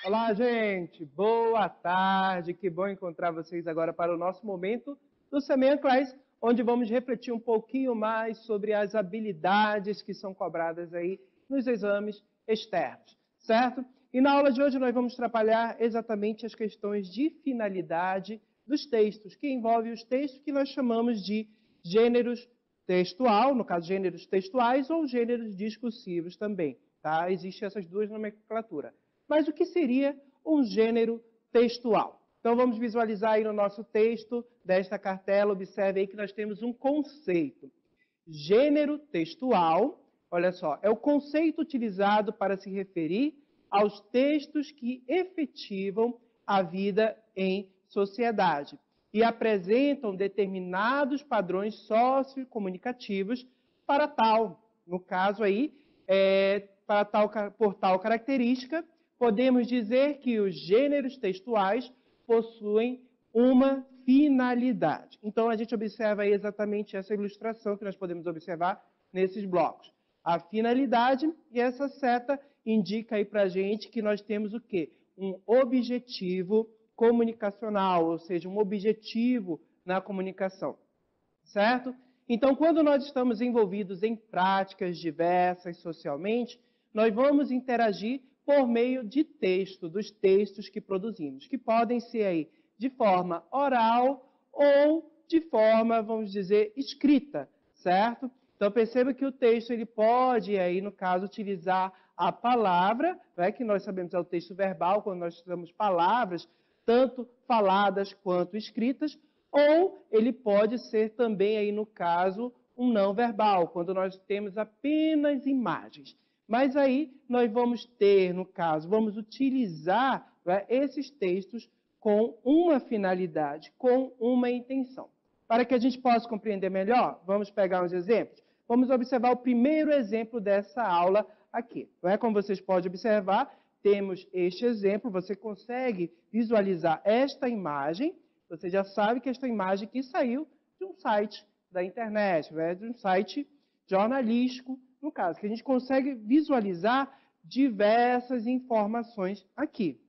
Olá, gente! Boa tarde! Que bom encontrar vocês agora para o nosso momento do Semeia Class, onde vamos refletir um pouquinho mais sobre as habilidades que são cobradas aí nos exames externos, certo? E na aula de hoje nós vamos trabalhar exatamente as questões de finalidade dos textos, que envolve os textos que nós chamamos de gêneros textual, no caso gêneros textuais ou gêneros discursivos também, tá? Existem essas duas nomenclaturas. Mas o que seria um gênero textual? Então vamos visualizar aí no nosso texto desta cartela, observe aí que nós temos um conceito. Gênero textual, olha só, é o conceito utilizado para se referir aos textos que efetivam a vida em sociedade e apresentam determinados padrões sociocomunicativos para tal, no caso aí, por tal característica, podemos dizer que os gêneros textuais possuem uma finalidade. Então, a gente observa aí exatamente essa ilustração que nós podemos observar nesses blocos. A finalidade, e essa seta indica aí para a gente que nós temos o quê? Um objetivo comunicacional, ou seja, um objetivo na comunicação, certo? Então, quando nós estamos envolvidos em práticas diversas socialmente, nós vamos interagir por meio de texto, dos textos que produzimos, que podem ser aí de forma oral ou de forma, vamos dizer, escrita, certo? Então perceba que o texto ele pode aí, no caso, utilizar a palavra, né, que nós sabemos é o texto verbal, quando nós usamos palavras, tanto faladas quanto escritas, ou ele pode ser também aí, no caso, um não verbal, quando nós temos apenas imagens. Mas aí nós vamos ter, no caso, vamos utilizar, né, esses textos com uma finalidade, com uma intenção. Para que a gente possa compreender melhor, vamos pegar uns exemplos. Vamos observar o primeiro exemplo dessa aula aqui. Não é? Como vocês podem observar, temos este exemplo, você consegue visualizar esta imagem, você já sabe que esta imagem aqui saiu de um site da internet, né? De um site jornalístico, no caso, que a gente consegue visualizar diversas informações aqui.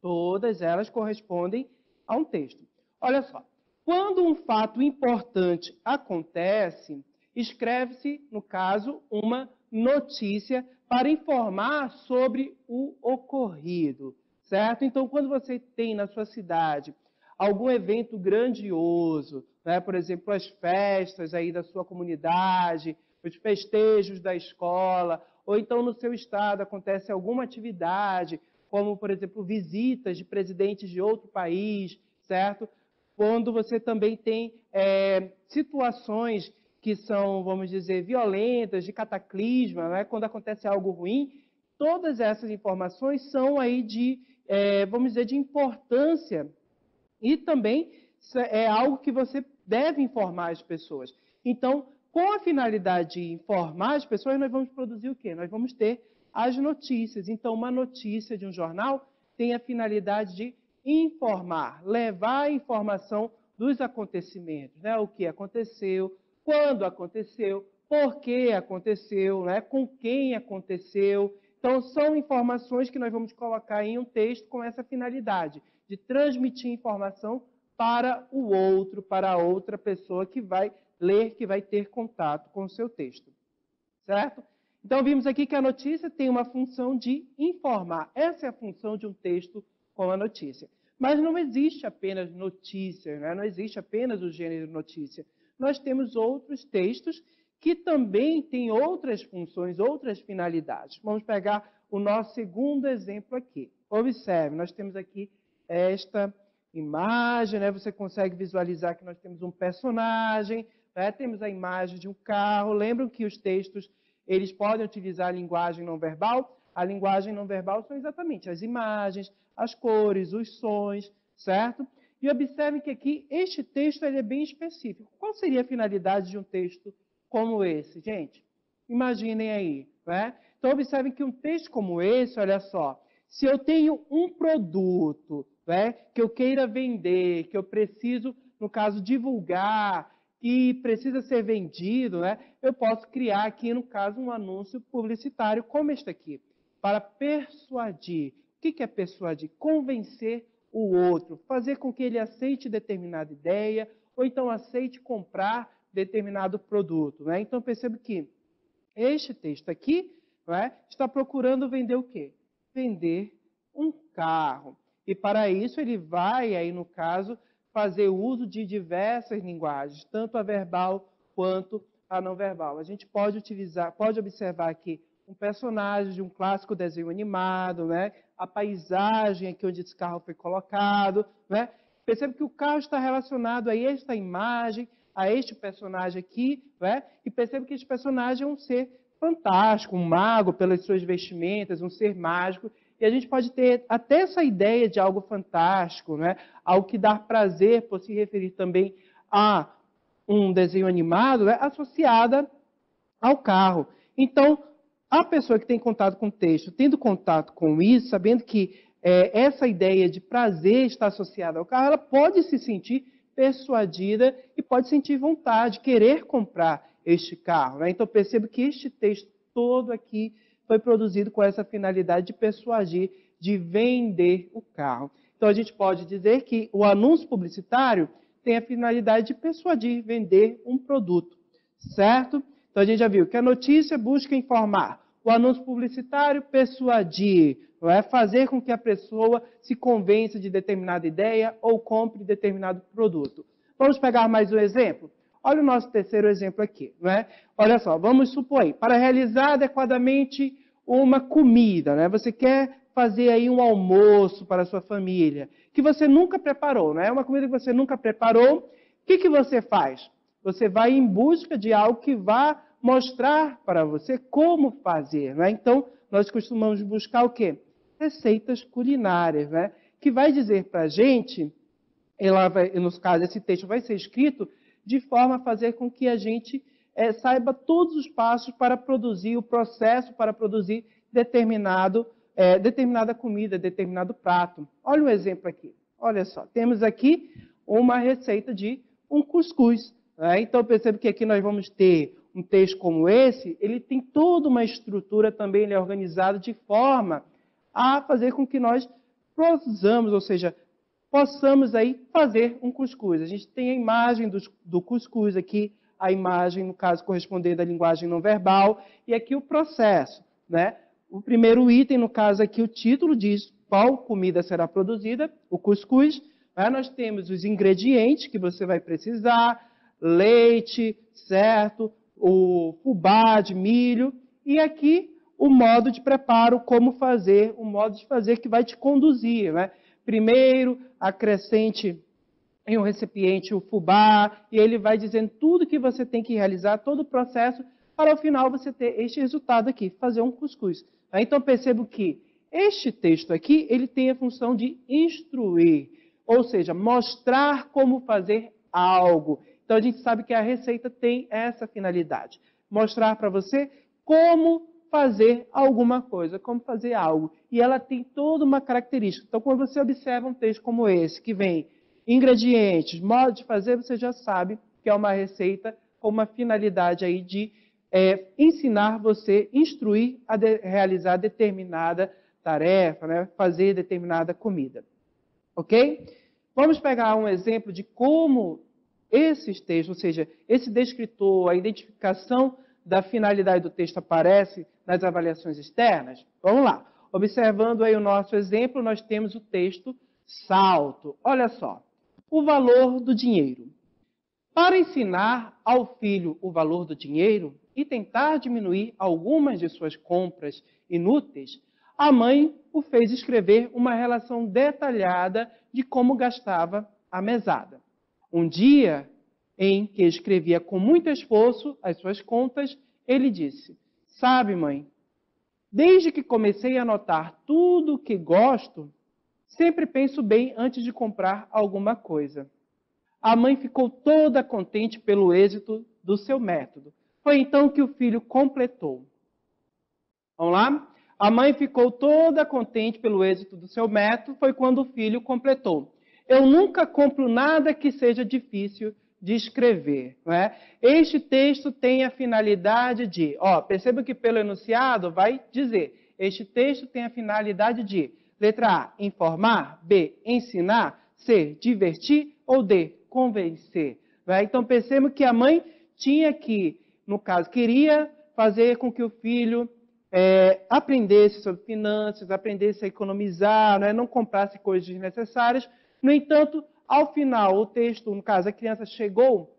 Todas elas correspondem a um texto. Olha só, quando um fato importante acontece, escreve-se, no caso, uma notícia para informar sobre o ocorrido, certo? Então, quando você tem na sua cidade algum evento grandioso, né? Por exemplo, as festas aí da sua comunidade, os festejos da escola, ou então no seu estado acontece alguma atividade, como, por exemplo, visitas de presidentes de outro país, certo? Quando você também tem situações que são, vamos dizer, violentas, de cataclisma, né? Quando acontece algo ruim, todas essas informações são aí de, vamos dizer, de importância e também é algo que você deve informar as pessoas. Então, com a finalidade de informar as pessoas, nós vamos produzir o quê? Nós vamos ter as notícias. Então, uma notícia de um jornal tem a finalidade de informar, levar a informação dos acontecimentos, né? O que aconteceu, quando aconteceu, por que aconteceu, né? Com quem aconteceu. Então, são informações que nós vamos colocar em um texto com essa finalidade, de transmitir informação para o outro, para a outra pessoa que vai ler, que vai ter contato com o seu texto. Certo? Então, vimos aqui que a notícia tem uma função de informar. Essa é a função de um texto com a notícia. Mas não existe apenas notícia, né? Não existe apenas o gênero notícia. Nós temos outros textos que também têm outras funções, outras finalidades. Vamos pegar o nosso segundo exemplo aqui. Observe, nós temos aqui esta imagem, né? Você consegue visualizar que nós temos um personagem, né? Temos a imagem de um carro. Lembram que os textos eles podem utilizar a linguagem não verbal? A linguagem não verbal são exatamente as imagens, as cores, os sons, certo? E observem que aqui este texto ele é bem específico. Qual seria a finalidade de um texto como esse, gente? Imaginem aí, né? Então observem que um texto como esse, olha só, se eu tenho um produto, né, que eu queira vender, que eu preciso, no caso, divulgar, que precisa ser vendido, né, eu posso criar aqui, no caso, um anúncio publicitário como este aqui, para persuadir. O que é persuadir? Convencer o outro, fazer com que ele aceite determinada ideia, ou então aceite comprar determinado produto. Né? Então, perceba que este texto aqui, né, está procurando vender o quê? Vender um carro. E para isso ele vai, aí no caso, fazer uso de diversas linguagens, tanto a verbal quanto a não verbal. A gente pode observar aqui um personagem de um clássico desenho animado, né? A paisagem aqui onde esse carro foi colocado, né? Percebe que o carro está relacionado a esta imagem, a este personagem aqui, né? E percebe que este personagem é um ser fantástico, um mago pelas suas vestimentas, um ser mágico. E a gente pode ter até essa ideia de algo fantástico, né? Algo que dá prazer, por se referir também a um desenho animado, né? Associada ao carro. Então, a pessoa que tem contato com o texto, tendo contato com isso, sabendo que essa ideia de prazer está associada ao carro, ela pode se sentir persuadida e pode sentir vontade, querer comprar este carro. Né? Então, percebo que este texto todo aqui foi produzido com essa finalidade de persuadir, de vender o carro. Então, a gente pode dizer que o anúncio publicitário tem a finalidade de persuadir, vender um produto, certo? Então, a gente já viu que a notícia busca informar, o anúncio publicitário persuadir, não é? Fazer com que a pessoa se convença de determinada ideia ou compre determinado produto. Vamos pegar mais um exemplo? Olha o nosso terceiro exemplo aqui. Não é? Olha só, vamos supor aí, para realizar adequadamente uma comida, né? Você quer fazer aí um almoço para a sua família, que você nunca preparou, não é? Uma comida que você nunca preparou, o que você faz? Você vai em busca de algo que vá mostrar para você como fazer, não é? Então, nós costumamos buscar o quê? Receitas culinárias, né? Que vai dizer para a gente, no caso, esse texto vai ser escrito de forma a fazer com que a gente saiba todos os passos para produzir, o processo para produzir determinada comida, determinado prato. Olha um exemplo aqui. Olha só, temos aqui uma receita de um cuscuz. Né? Então, percebo que aqui nós vamos ter um texto como esse, ele tem toda uma estrutura também, ele é organizado de forma a fazer com que nós produzamos, ou seja, possamos aí fazer um cuscuz. A gente tem a imagem do cuscuz aqui, a imagem, no caso, correspondendo à linguagem não verbal, e aqui o processo. Né? O primeiro item, no caso aqui, o título diz qual comida será produzida, o cuscuz. Né? Nós temos os ingredientes que você vai precisar, leite, certo? O fubá de milho, e aqui o modo de preparo, como fazer, o modo de fazer que vai te conduzir. Né? Primeiro, acrescente em um recipiente o fubá, e ele vai dizendo tudo que você tem que realizar, todo o processo, para ao final você ter este resultado aqui, fazer um cuscuz. Então percebo que este texto aqui, ele tem a função de instruir, ou seja, mostrar como fazer algo. Então a gente sabe que a receita tem essa finalidade, mostrar para você como fazer alguma coisa, como fazer algo. E ela tem toda uma característica. Então, quando você observa um texto como esse, que vem ingredientes, modo de fazer, você já sabe que é uma receita com uma finalidade aí de ensinar você, instruir a realizar determinada tarefa, né? Fazer determinada comida. Ok? Vamos pegar um exemplo de como esses textos, ou seja, esse descritor, a identificação da finalidade do texto aparece nas avaliações externas? Vamos lá. Observando aí o nosso exemplo, nós temos o texto salto. Olha só. O valor do dinheiro. Para ensinar ao filho o valor do dinheiro e tentar diminuir algumas de suas compras inúteis, a mãe o fez escrever uma relação detalhada de como gastava a mesada. Um dia em que escrevia com muito esforço as suas contas, ele disse: "Sabe, mãe, desde que comecei a anotar tudo o que gosto, sempre penso bem antes de comprar alguma coisa." A mãe ficou toda contente pelo êxito do seu método. Foi então que o filho completou. Vamos lá? A mãe ficou toda contente pelo êxito do seu método, foi quando o filho completou. Eu nunca compro nada que seja difícil de escrever. Não é? Este texto tem a finalidade de, perceba que pelo enunciado vai dizer, este texto tem a finalidade de Letra A, informar. B, ensinar. C, divertir. Ou D, convencer. Então, percebemos que a mãe tinha que, no caso, queria fazer com que o filho aprendesse sobre finanças, aprendesse a economizar, não comprasse coisas desnecessárias. No entanto, ao final, o texto, no caso, a criança chegou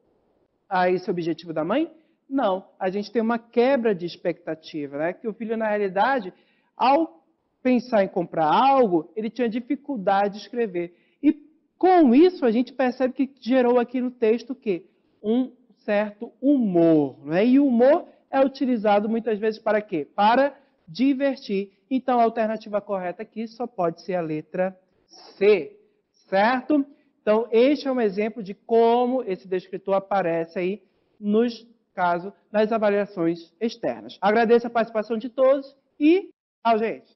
a esse objetivo da mãe? Não, a gente tem uma quebra de expectativa, que o filho, na realidade, ao pensar em comprar algo, ele tinha dificuldade de escrever. E com isso, a gente percebe que gerou aqui no texto o quê? Um certo humor. E o humor é utilizado muitas vezes para quê? Para divertir. Então, a alternativa correta aqui só pode ser a letra C, certo? Então, este é um exemplo de como esse descritor aparece aí nas avaliações externas. Agradeço a participação de todos e tchau, gente!